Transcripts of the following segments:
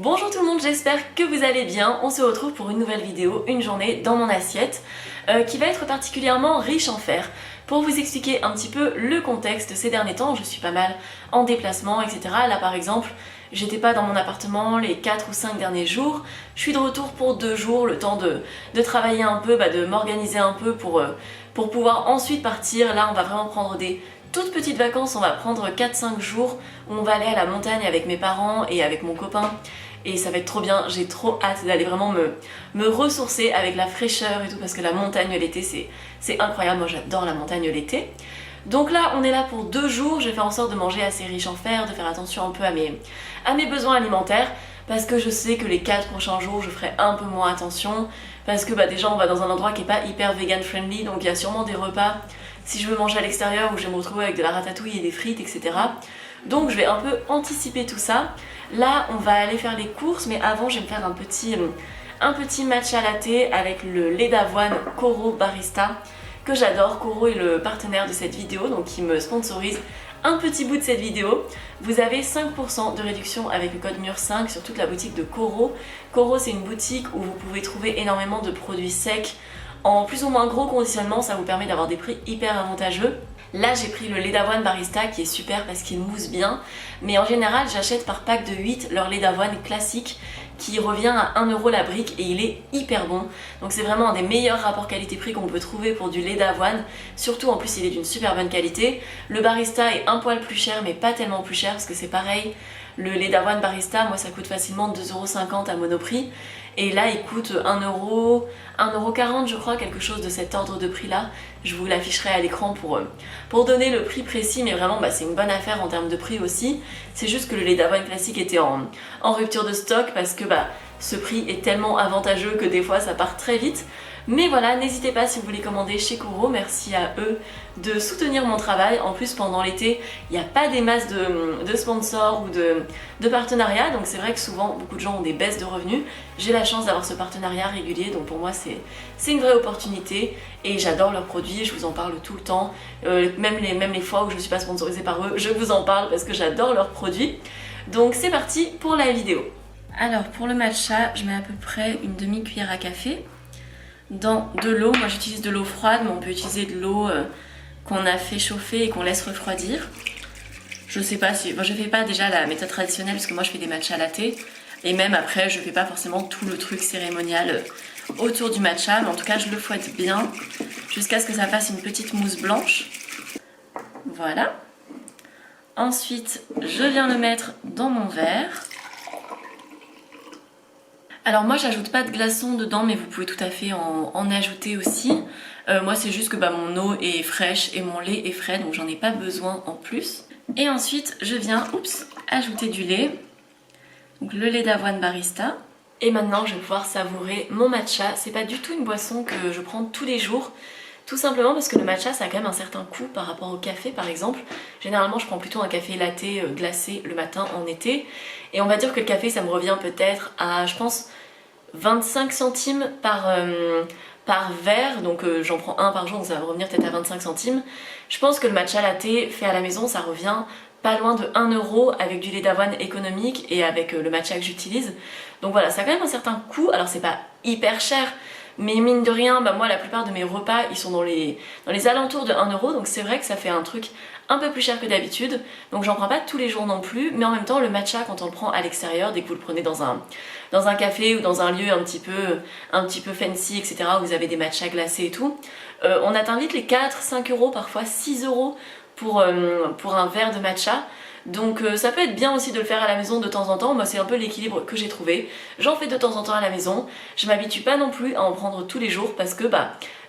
Bonjour tout le monde, j'espère que vous allez bien. On se retrouve pour une nouvelle vidéo, une journée dans mon assiette, qui va être particulièrement riche en fer. Pour vous expliquer un petit peu le contexte, ces derniers temps, je suis pas mal en déplacement, etc. Là par exemple, j'étais pas dans mon appartement les 4 ou 5 derniers jours. Je suis de retour pour 2 jours, le temps de travailler un peu, de m'organiser un peu pour pouvoir ensuite partir. Là on va vraiment prendre des toutes petites vacances, on va prendre 4-5 jours où on va aller à la montagne avec mes parents et avec mon copain. Et ça va être trop bien, j'ai trop hâte d'aller vraiment me ressourcer avec la fraîcheur et tout, parce que la montagne l'été c'est incroyable, moi j'adore la montagne l'été. Donc là on est là pour 2 jours, je vais faire en sorte de manger assez riche en fer, de faire attention un peu à mes besoins alimentaires, parce que je sais que les 4 prochains jours je ferai un peu moins attention, parce que déjà on va dans un endroit qui est pas hyper vegan friendly, donc il y a sûrement des repas si je veux manger à l'extérieur où je vais me retrouver avec de la ratatouille et des frites, etc. Donc je vais un peu anticiper tout ça. Là on va aller faire les courses, mais avant je vais me faire un petit matcha latte avec le lait d'avoine Coro Barista que j'adore. Coro est le partenaire de cette vidéo, donc il me sponsorise un petit bout de cette vidéo. Vous avez 5% de réduction avec le code MUR5 sur toute la boutique de Coro. Coro c'est une boutique où vous pouvez trouver énormément de produits secs en plus ou moins gros conditionnement, ça vous permet d'avoir des prix hyper avantageux. Là j'ai pris le lait d'avoine barista qui est super parce qu'il mousse bien, mais en général j'achète par pack de 8 leur lait d'avoine classique qui revient à 1 € la brique et il est hyper bon. Donc c'est vraiment un des meilleurs rapports qualité-prix qu'on peut trouver pour du lait d'avoine, surtout en plus il est d'une super bonne qualité. Le barista est un poil plus cher mais pas tellement plus cher parce que c'est pareil, le lait d'avoine barista, moi ça coûte facilement 2,50 € à Monoprix. Et là il coûte 1 €, je crois, quelque chose de cet ordre de prix là. Je vous l'afficherai à l'écran pour donner le prix précis, mais vraiment c'est une bonne affaire en termes de prix aussi. C'est juste que le lait d'avoine classique était en rupture de stock parce que ce prix est tellement avantageux que des fois ça part très vite. Mais voilà, n'hésitez pas si vous voulez commander chez Coro, merci à eux de soutenir mon travail. En plus pendant l'été, il n'y a pas des masses de sponsors ou de partenariats, donc c'est vrai que souvent beaucoup de gens ont des baisses de revenus. J'ai la chance d'avoir ce partenariat régulier, donc pour moi c'est une vraie opportunité et j'adore leurs produits, je vous en parle tout le temps. Même les fois où je ne suis pas sponsorisée par eux, je vous en parle parce que j'adore leurs produits. Donc c'est parti pour la vidéo. Alors pour le matcha, je mets à peu près une demi-cuillère à café dans de l'eau. Moi j'utilise de l'eau froide, mais on peut utiliser de l'eau qu'on a fait chauffer et qu'on laisse refroidir. Je sais pas si... je fais pas déjà la méthode traditionnelle parce que moi je fais des matcha latte. Et même après je fais pas forcément tout le truc cérémonial autour du matcha. Mais en tout cas je le fouette bien jusqu'à ce que ça fasse une petite mousse blanche. Voilà. Ensuite je viens le mettre dans mon verre. Alors moi j'ajoute pas de glaçons dedans, mais vous pouvez tout à fait en ajouter aussi. Moi c'est juste que mon eau est fraîche et mon lait est frais, donc j'en ai pas besoin en plus. Et ensuite je viens ajouter du lait, donc le lait d'avoine barista. Et maintenant je vais pouvoir savourer mon matcha. C'est pas du tout une boisson que je prends tous les jours, tout simplement parce que le matcha ça a quand même un certain coût par rapport au café par exemple. Généralement je prends plutôt un café latte glacé le matin en été. Et on va dire que le café ça me revient peut-être à, je pense, 25 centimes par verre. Donc j'en prends un par jour, donc ça va me revenir peut-être à 25 centimes. Je pense que le matcha latte fait à la maison ça revient pas loin de 1 € avec du lait d'avoine économique et avec le matcha que j'utilise. Donc voilà, ça a quand même un certain coût. Alors c'est pas hyper cher, mais mine de rien, moi la plupart de mes repas ils sont dans les alentours de 1 €, donc c'est vrai que ça fait un truc un peu plus cher que d'habitude. Donc j'en prends pas tous les jours non plus, mais en même temps le matcha quand on le prend à l'extérieur, dès que vous le prenez dans un café ou dans un lieu un petit peu fancy, etc., où vous avez des matchas glacés et tout, on atteint vite les 4-5 €, parfois 6 € pour un verre de matcha. Donc ça peut être bien aussi de le faire à la maison de temps en temps. Moi c'est un peu l'équilibre que j'ai trouvé. J'en fais de temps en temps à la maison. Je m'habitue pas non plus à en prendre tous les jours parce que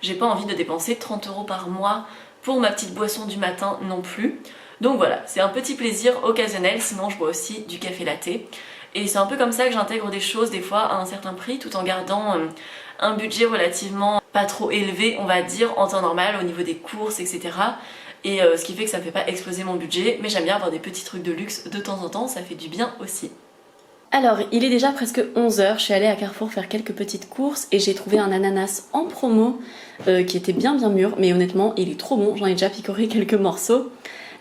j'ai pas envie de dépenser 30 € par mois pour ma petite boisson du matin non plus. Donc voilà, c'est un petit plaisir occasionnel. Sinon je bois aussi du café latte. Et c'est un peu comme ça que j'intègre des choses des fois à un certain prix tout en gardant un budget relativement pas trop élevé, on va dire, en temps normal au niveau des courses, etc. Et ce qui fait que ça me fait pas exploser mon budget, mais j'aime bien avoir des petits trucs de luxe de temps en temps, ça fait du bien aussi. Alors, il est déjà presque 11 h, je suis allée à Carrefour faire quelques petites courses et j'ai trouvé un ananas en promo qui était bien mûr, mais honnêtement il est trop bon, j'en ai déjà picoré quelques morceaux.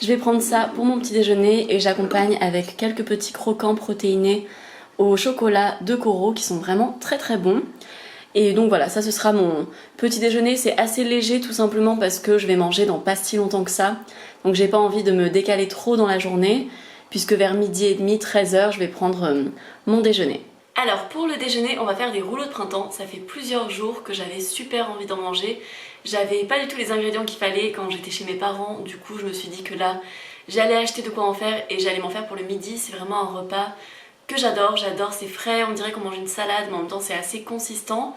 Je vais prendre ça pour mon petit déjeuner et j'accompagne avec quelques petits croquants protéinés au chocolat de Coro qui sont vraiment très très bons. Et donc voilà, ça ce sera mon petit déjeuner. C'est assez léger tout simplement parce que je vais manger dans pas si longtemps que ça. Donc j'ai pas envie de me décaler trop dans la journée, puisque vers midi et demi, 13h, je vais prendre mon déjeuner. Alors pour le déjeuner, on va faire des rouleaux de printemps. Ça fait plusieurs jours que j'avais super envie d'en manger. J'avais pas du tout les ingrédients qu'il fallait quand j'étais chez mes parents. Du coup je me suis dit que là, j'allais acheter de quoi en faire et j'allais m'en faire pour le midi. C'est vraiment un repas que j'adore, c'est frais, on dirait qu'on mange une salade mais en même temps c'est assez consistant.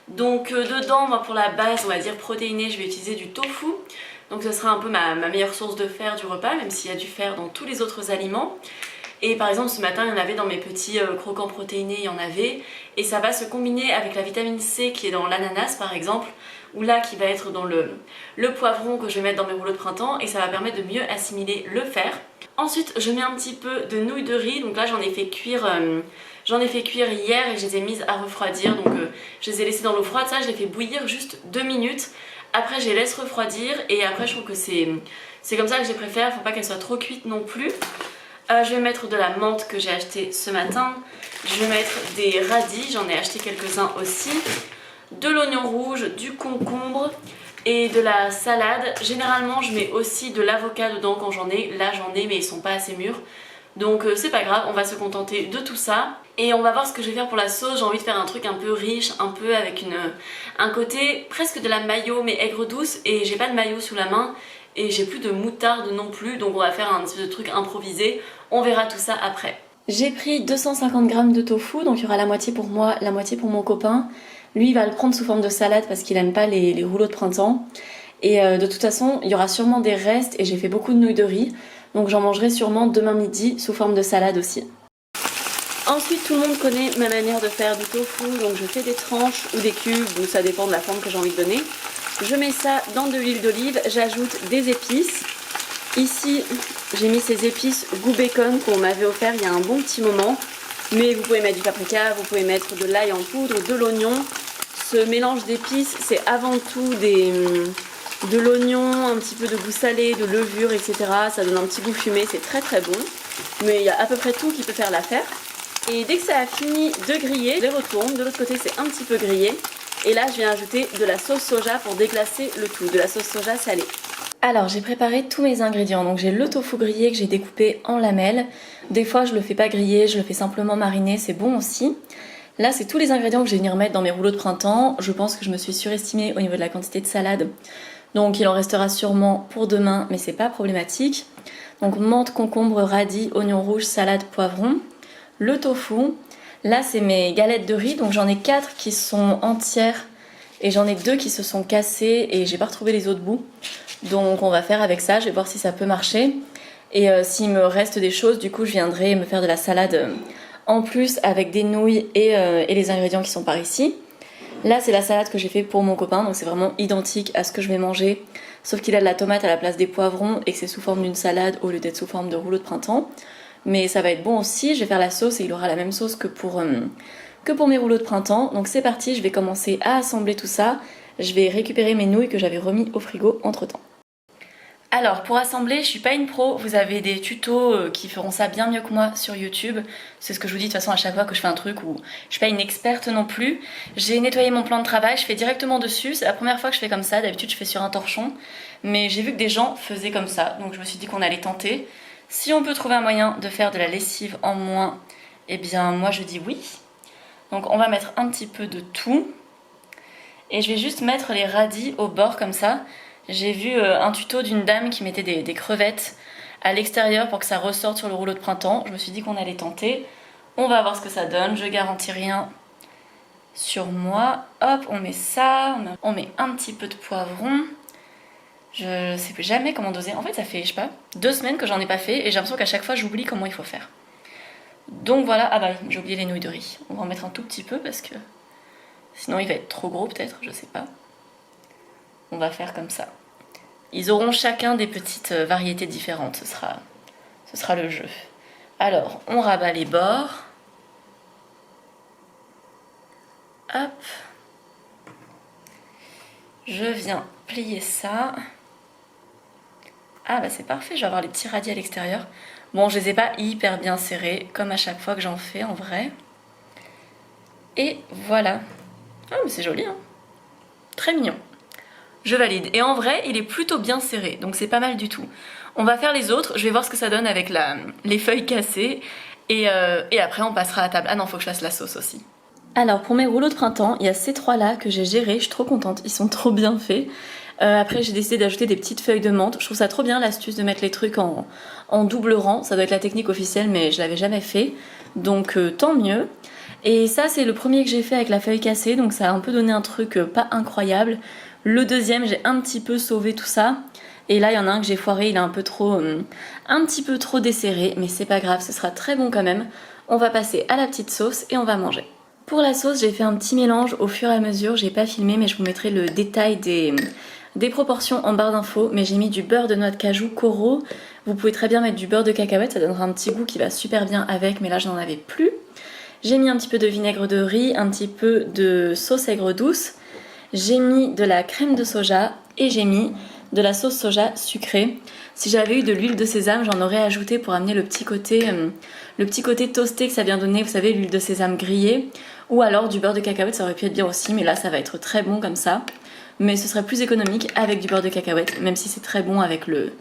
Donc dedans, moi pour la base, on va dire protéinée, je vais utiliser du tofu. Donc ce sera un peu ma meilleure source de fer du repas, même s'il y a du fer dans tous les autres aliments. Et par exemple ce matin il y en avait dans mes petits croquants protéinés, il y en avait. Et ça va se combiner avec la vitamine C qui est dans l'ananas par exemple, ou là qui va être dans le poivron que je vais mettre dans mes rouleaux de printemps, et ça va permettre de mieux assimiler le fer. Ensuite je mets un petit peu de nouilles de riz, donc là j'en ai fait cuire hier et je les ai mises à refroidir, donc je les ai laissées dans l'eau froide, ça je les fais bouillir juste 2 minutes. Après je les laisse refroidir et après je trouve que c'est comme ça que je les préfère, faut pas qu'elles soient trop cuites non plus. Je vais mettre de la menthe que j'ai acheté ce matin, je vais mettre des radis, j'en ai acheté quelques-uns aussi, de l'oignon rouge, du concombre et de la salade. Généralement je mets aussi de l'avocat dedans quand j'en ai, là j'en ai mais ils sont pas assez mûrs. Donc c'est pas grave, on va se contenter de tout ça. Et on va voir ce que je vais faire pour la sauce. J'ai envie de faire un truc un peu riche, un peu avec un côté presque de la mayo mais aigre douce. Et j'ai pas de mayo sous la main et j'ai plus de moutarde non plus. Donc on va faire un petit peu de truc improvisé. On verra tout ça après. J'ai pris 250 g de tofu, donc il y aura la moitié pour moi, la moitié pour mon copain. Lui il va le prendre sous forme de salade parce qu'il aime pas les rouleaux de printemps. Et de toute façon il y aura sûrement des restes et j'ai fait beaucoup de nouilles de riz. Donc j'en mangerai sûrement demain midi sous forme de salade aussi. Ensuite tout le monde connaît ma manière de faire du tofu, donc je fais des tranches ou des cubes, donc ça dépend de la forme que j'ai envie de donner. Je mets ça dans de l'huile d'olive, j'ajoute des épices. Ici j'ai mis ces épices goût bacon qu'on m'avait offert il y a un bon petit moment. Mais vous pouvez mettre du paprika, vous pouvez mettre de l'ail en poudre, de l'oignon. Ce mélange d'épices c'est avant tout de l'oignon, un petit peu de goût salé, de levure, etc. Ça donne un petit goût fumé, c'est très très bon. Mais il y a à peu près tout qui peut faire l'affaire. Et dès que ça a fini de griller, je les retourne. De l'autre côté, c'est un petit peu grillé. Et là, je viens ajouter de la sauce soja pour déglacer le tout, de la sauce soja salée. Alors, j'ai préparé tous mes ingrédients. Donc, j'ai le tofu grillé que j'ai découpé en lamelles. Des fois, je le fais pas griller, je le fais simplement mariner, c'est bon aussi. Là, c'est tous les ingrédients que je vais venir mettre dans mes rouleaux de printemps. Je pense que je me suis surestimée au niveau de la quantité de salade. Donc il en restera sûrement pour demain, mais c'est pas problématique. Donc menthe, concombre, radis, oignon rouge, salade, poivron. Le tofu. Là c'est mes galettes de riz, donc j'en ai 4 qui sont entières et j'en ai 2 qui se sont cassées et j'ai pas retrouvé les autres bouts. Donc on va faire avec ça, je vais voir si ça peut marcher. Et s'il me reste des choses, du coup je viendrai me faire de la salade en plus avec des nouilles et les ingrédients qui sont par ici. Là c'est la salade que j'ai fait pour mon copain, donc c'est vraiment identique à ce que je vais manger, sauf qu'il a de la tomate à la place des poivrons et que c'est sous forme d'une salade au lieu d'être sous forme de rouleau de printemps. Mais ça va être bon aussi, je vais faire la sauce et il aura la même sauce que pour mes rouleaux de printemps. Donc c'est parti, je vais commencer à assembler tout ça. Je vais récupérer mes nouilles que j'avais remis au frigo entre temps. Alors pour assembler, je suis pas une pro, vous avez des tutos qui feront ça bien mieux que moi sur YouTube. C'est ce que je vous dis de toute façon à chaque fois que je fais un truc où je suis pas une experte non plus. J'ai nettoyé mon plan de travail, je fais directement dessus, c'est la première fois que je fais comme ça, d'habitude je fais sur un torchon. Mais j'ai vu que des gens faisaient comme ça, donc je me suis dit qu'on allait tenter. Si on peut trouver un moyen de faire de la lessive en moins, eh bien moi je dis oui. Donc on va mettre un petit peu de tout. Et je vais juste mettre les radis au bord comme ça. J'ai vu un tuto d'une dame qui mettait des crevettes à l'extérieur pour que ça ressorte sur le rouleau de printemps. Je me suis dit qu'on allait tenter. On va voir ce que ça donne. Je garantis rien sur moi. Hop, on met ça. On met un petit peu de poivron. Je sais jamais comment doser. En fait, ça fait, je sais pas, 2 semaines que j'en ai pas fait et j'ai l'impression qu'à chaque fois j'oublie comment il faut faire. Donc voilà. Ah bah j'ai oublié les nouilles de riz. On va en mettre un tout petit peu parce que sinon il va être trop gros peut-être, je sais pas. On va faire comme ça. Ils auront chacun des petites variétés différentes, ce sera le jeu. Alors, on rabat les bords. Hop. Je viens plier ça. Ah bah c'est parfait, je vais avoir les petits radis à l'extérieur. Bon, je les ai pas hyper bien serrés, comme à chaque fois que j'en fais en vrai. Et voilà. Ah mais c'est joli hein. Très mignon. Je valide. Et en vrai, il est plutôt bien serré, donc c'est pas mal du tout. On va faire les autres, je vais voir ce que ça donne avec les feuilles cassées. Et après, on passera à table. Ah non, faut que je fasse la sauce aussi. Alors pour mes rouleaux de printemps, il y a ces trois là que j'ai gérés, je suis trop contente, ils sont trop bien faits. Après j'ai décidé d'ajouter des petites feuilles de menthe, je trouve ça trop bien l'astuce de mettre les trucs en double rang, ça doit être la technique officielle mais je l'avais jamais fait, donc tant mieux. Et ça c'est le premier que j'ai fait avec la feuille cassée, donc ça a un peu donné un truc pas incroyable. Le deuxième j'ai un petit peu sauvé tout ça, et là il y en a un que j'ai foiré, il est un petit peu trop desserré, mais c'est pas grave, ce sera très bon quand même. On va passer à la petite sauce et on va manger. Pour la sauce, j'ai fait un petit mélange au fur et à mesure, j'ai pas filmé mais je vous mettrai le détail des proportions en barre d'infos, mais j'ai mis du beurre de noix de cajou Koro. Vous pouvez très bien mettre du beurre de cacahuète, ça donnera un petit goût qui va super bien avec, mais là je n'en avais plus. J'ai mis un petit peu de vinaigre de riz, un petit peu de sauce aigre douce, j'ai mis de la crème de soja et j'ai mis de la sauce soja sucrée. Si j'avais eu de l'huile de sésame, j'en aurais ajouté pour amener le petit côté toasté que ça vient donner, vous savez, l'huile de sésame grillée. Ou alors du beurre de cacahuète, ça aurait pu être bien aussi, mais là ça va être très bon comme ça. Mais ce serait plus économique avec du beurre de cacahuète, même si c'est très bon avec le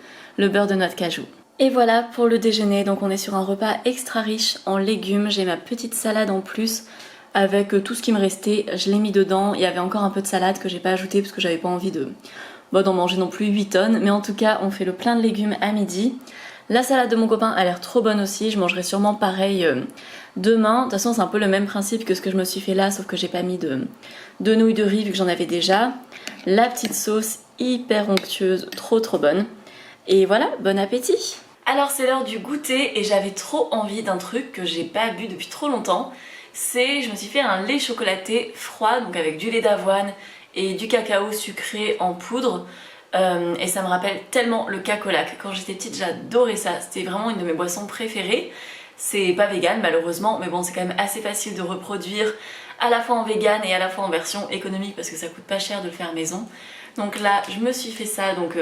beurre de noix de cajou. Et voilà pour le déjeuner, donc on est sur un repas extra riche en légumes. J'ai ma petite salade en plus avec tout ce qui me restait, je l'ai mis dedans. Il y avait encore un peu de salade que j'ai pas ajouté parce que j'avais pas envie d'en manger non plus 8 tonnes. Mais en tout cas, on fait le plein de légumes à midi. La salade de mon copain a l'air trop bonne aussi, je mangerai sûrement pareil demain. De toute façon, c'est un peu le même principe que ce que je me suis fait là, sauf que j'ai pas mis de nouilles de riz vu que j'en avais déjà. La petite sauce hyper onctueuse, trop bonne. Et voilà, bon appétit! Alors c'est l'heure du goûter et j'avais trop envie d'un truc que j'ai pas bu depuis trop longtemps. Je me suis fait un lait chocolaté froid, donc avec du lait d'avoine et du cacao sucré en poudre. Et ça me rappelle tellement le cacolac. Quand j'étais petite, j'adorais ça. C'était vraiment une de mes boissons préférées. C'est pas vegan malheureusement, mais bon, c'est quand même assez facile de reproduire à la fois en vegan et à la fois en version économique parce que ça coûte pas cher de le faire maison. Donc là, je me suis fait ça, donc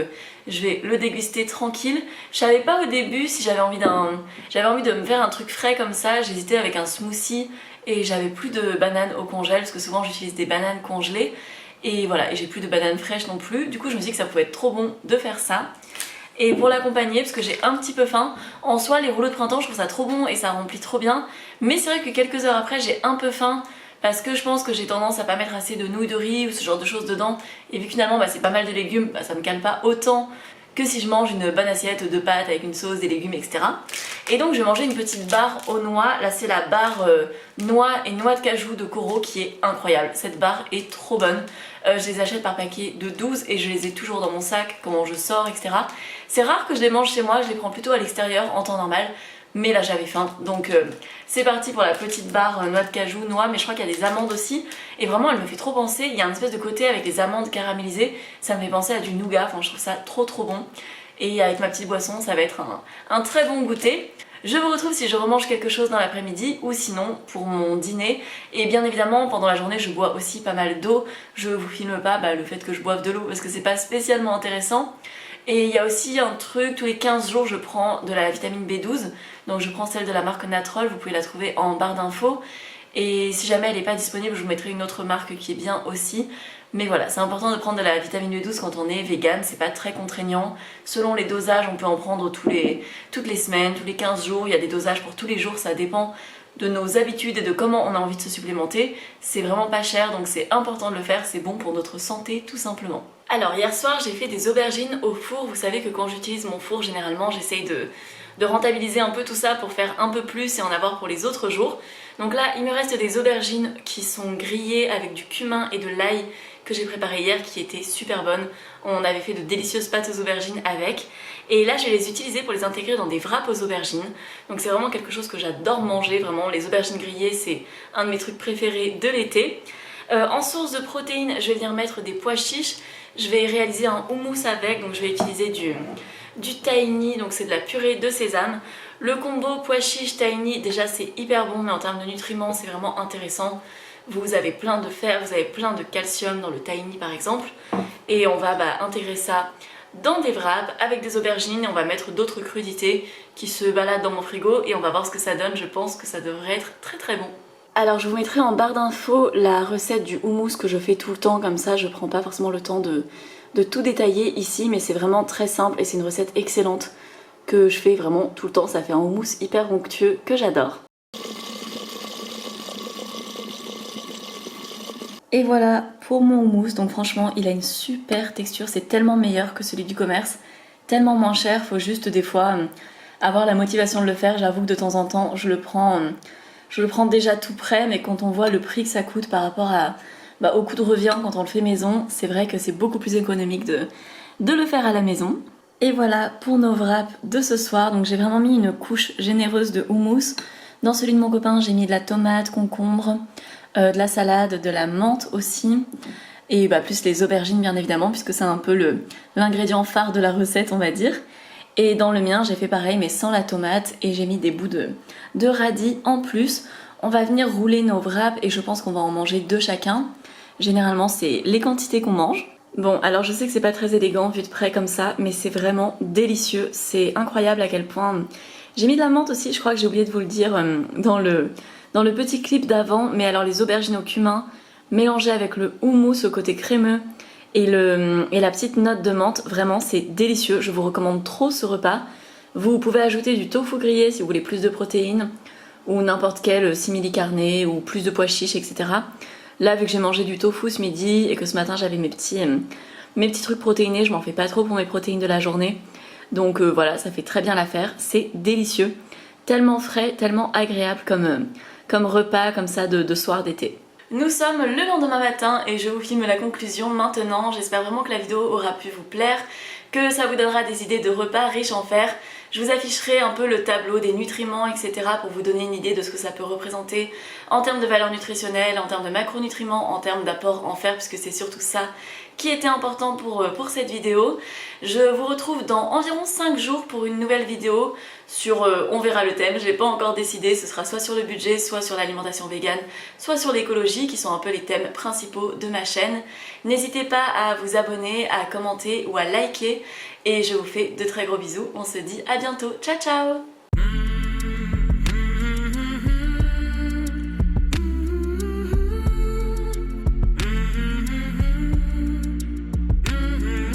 je vais le déguster tranquille. Je savais pas au début si j'avais envie de me faire un truc frais comme ça. J'hésitais avec un smoothie et j'avais plus de bananes au congèle parce que souvent j'utilise des bananes congelées. Et voilà, et j'ai plus de bananes fraîches non plus. Du coup, je me suis dit que ça pouvait être trop bon de faire ça. Et pour l'accompagner, parce que j'ai un petit peu faim, en soi, les rouleaux de printemps, je trouve ça trop bon et ça remplit trop bien. Mais c'est vrai que quelques heures après, j'ai un peu faim parce que je pense que j'ai tendance à pas mettre assez de nouilles de riz ou ce genre de choses dedans. Et vu que finalement, c'est pas mal de légumes, ça me cale pas autant que si je mange une bonne assiette de pâtes avec une sauce, des légumes, etc. Et donc je vais manger une petite barre aux noix. Là c'est la barre noix et noix de cajou de Koro qui est incroyable. Cette barre est trop bonne. Je les achète par paquet de 12 et je les ai toujours dans mon sac quand je sors, etc. C'est rare que je les mange chez moi, je les prends plutôt à l'extérieur en temps normal. Mais là j'avais faim, donc c'est parti pour la petite barre noix de cajou, noix, mais je crois qu'il y a des amandes aussi. Et vraiment elle me fait trop penser, il y a un espèce de côté avec les amandes caramélisées, ça me fait penser à du nougat, enfin je trouve ça trop bon. Et avec ma petite boisson, ça va être un très bon goûter. Je vous retrouve si je remange quelque chose dans l'après-midi ou sinon pour mon dîner. Et bien évidemment pendant la journée je bois aussi pas mal d'eau. Je vous filme pas le fait que je boive de l'eau parce que c'est pas spécialement intéressant. Et il y a aussi un truc, tous les 15 jours je prends de la vitamine B12. Donc je prends celle de la marque Natrol, vous pouvez la trouver en barre d'infos. Et si jamais elle n'est pas disponible, je vous mettrai une autre marque qui est bien aussi. Mais voilà, c'est important de prendre de la vitamine B12 quand on est vegan, c'est pas très contraignant. Selon les dosages, on peut en prendre toutes les semaines, tous les 15 jours, il y a des dosages pour tous les jours, ça dépend de nos habitudes et de comment on a envie de se supplémenter. C'est vraiment pas cher, donc c'est important de le faire, c'est bon pour notre santé tout simplement. Alors hier soir, j'ai fait des aubergines au four. Vous savez que quand j'utilise mon four, généralement, j'essaye de rentabiliser un peu tout ça pour faire un peu plus et en avoir pour les autres jours. Donc là, il me reste des aubergines qui sont grillées avec du cumin et de l'ail que j'ai préparé hier qui étaient super bonnes. On avait fait de délicieuses pâtes aux aubergines avec. Et là, je vais les utiliser pour les intégrer dans des wraps aux aubergines. Donc c'est vraiment quelque chose que j'adore manger, vraiment. Les aubergines grillées, c'est un de mes trucs préférés de l'été. En source de protéines, je vais venir mettre des pois chiches. Je vais réaliser un houmous avec, donc je vais utiliser du tahini, donc c'est de la purée de sésame. Le combo pois chiches tahini, déjà c'est hyper bon, mais en termes de nutriments, c'est vraiment intéressant. Vous avez plein de fer, vous avez plein de calcium dans le tahini par exemple. Et on va intégrer ça dans des wraps avec des aubergines et on va mettre d'autres crudités qui se baladent dans mon frigo et on va voir ce que ça donne. Je pense que ça devrait être très bon. Alors je vous mettrai en barre d'infos la recette du houmous que je fais tout le temps, comme ça je prends pas forcément le temps de tout détailler ici, mais c'est vraiment très simple et c'est une recette excellente que je fais vraiment tout le temps. Ça fait un houmous hyper onctueux que j'adore. Et voilà pour mon houmous, donc franchement il a une super texture, c'est tellement meilleur que celui du commerce, tellement moins cher, faut juste des fois avoir la motivation de le faire. J'avoue que de temps en temps je le prends déjà tout prêt, mais quand on voit le prix que ça coûte par rapport au coût de revient quand on le fait maison, c'est vrai que c'est beaucoup plus économique de le faire à la maison. Et voilà pour nos wraps de ce soir, donc j'ai vraiment mis une couche généreuse de houmous. Dans celui de mon copain j'ai mis de la tomate, concombre, de la salade, de la menthe aussi, et plus les aubergines bien évidemment, puisque c'est un peu l'ingrédient phare de la recette on va dire. Et dans le mien j'ai fait pareil mais sans la tomate, et j'ai mis des bouts de radis en plus. On va venir rouler nos wraps et je pense qu'on va en manger 2 chacun. Généralement c'est les quantités qu'on mange. Bon, alors je sais que c'est pas très élégant vu de près comme ça, mais c'est vraiment délicieux. C'est incroyable à quel point... J'ai mis de la menthe aussi, je crois que j'ai oublié de vous le dire dans le petit clip d'avant, mais alors les aubergines au cumin mélangées avec le houmous au côté crémeux et la petite note de menthe, vraiment c'est délicieux. Je vous recommande trop ce repas. Vous pouvez ajouter du tofu grillé si vous voulez plus de protéines, ou n'importe quel simili carné ou plus de pois chiches, etc. Là, vu que j'ai mangé du tofu ce midi et que ce matin j'avais mes petits trucs protéinés, je m'en fais pas trop pour mes protéines de la journée. Donc voilà, ça fait très bien l'affaire, c'est délicieux. Tellement frais, tellement agréable comme repas comme ça de soir d'été. Nous sommes le lendemain matin et je vous filme la conclusion maintenant. J'espère vraiment que la vidéo aura pu vous plaire, que ça vous donnera des idées de repas riches en fer. Je vous afficherai un peu le tableau des nutriments, etc. pour vous donner une idée de ce que ça peut représenter en termes de valeur nutritionnelle, en termes de macronutriments, en termes d'apport en fer, puisque c'est surtout ça qui était important pour cette vidéo. Je vous retrouve dans environ 5 jours pour une nouvelle vidéo sur, on verra le thème, j'ai pas encore décidé, ce sera soit sur le budget, soit sur l'alimentation végane, soit sur l'écologie, qui sont un peu les thèmes principaux de ma chaîne. N'hésitez pas à vous abonner, à commenter ou à liker, et je vous fais de très gros bisous. On se dit à bientôt, ciao ciao!